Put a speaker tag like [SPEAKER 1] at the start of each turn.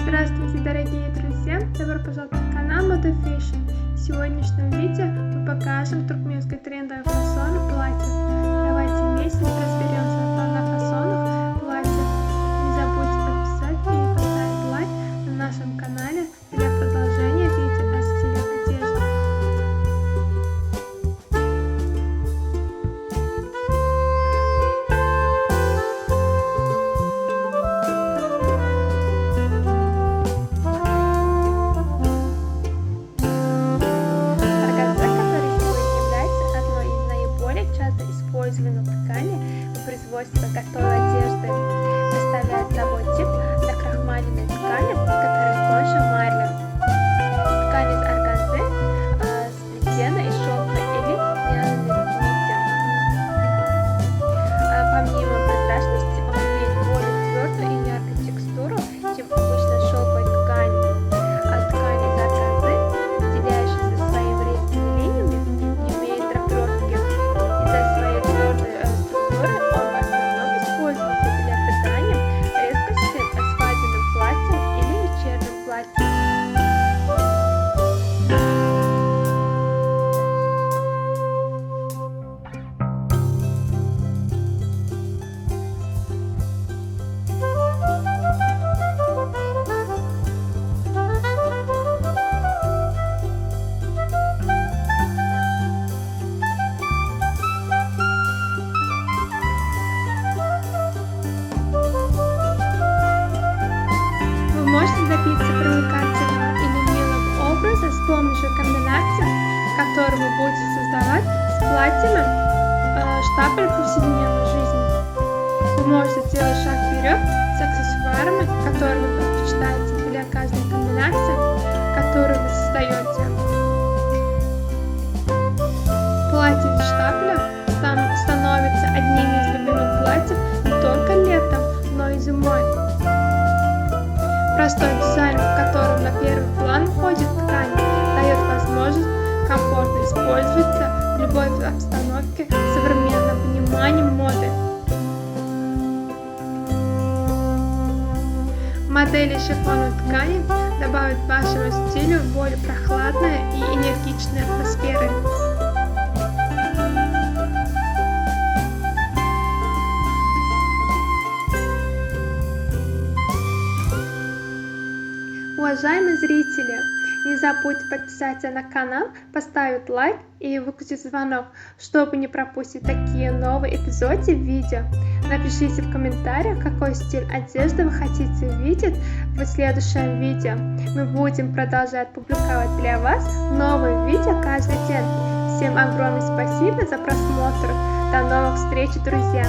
[SPEAKER 1] Здравствуйте, дорогие друзья! Добро пожаловать на канал Moda Fashion. В сегодняшнем видео мы покажем туркменское трендовое фасон платье. Давайте вместе разберемся на фасонах платья. Не забудьте подписать и поставить лайк на нашем канале для продолжения видео о стиле одежды. Использованной ткани в производстве готовой одежды представляет собой тип накрахмаленной ткани, которая тоньше марли. Ткань из органзы, сплетена из шелка или льняной нити. Помимо прозрачности, он имеет более твердую и яркую текстуру, чем обычная шелковая ткань. Ткань из органзы, выделяющаяся своими резкими линиями, не имеет драпировки. Из-за своей твердой структуры он в основном используется для придания резкости свадебным платьем или вечерним платьем. Можете добиться привлекательного или милого образа с помощью комбинаций, которые вы будете создавать с платьями штапель повседневной жизни. Вы можете делать шаг вперед с аксессуарами, которые вы предпочитаете для каждой комбинации, которую вы создаете. Платье из штапеля становится одним из любимых платьев не только летом, но и зимой. Простой дизайн, в котором на первый план входит ткань, дает возможность комфортно использоваться в любой обстановке с современным пониманием моды. Модели шифоновой ткани добавят вашему стилю более прохладной и энергичной атмосферы. Уважаемые зрители, не забудьте подписаться на канал, поставить лайк и выключить звонок, чтобы не пропустить такие новые эпизоды видео. Напишите в комментариях, какой стиль одежды вы хотите видеть в следующем видео. Мы будем продолжать публиковать для вас новые видео каждый день. Всем огромное спасибо за просмотр. До новых встреч, друзья!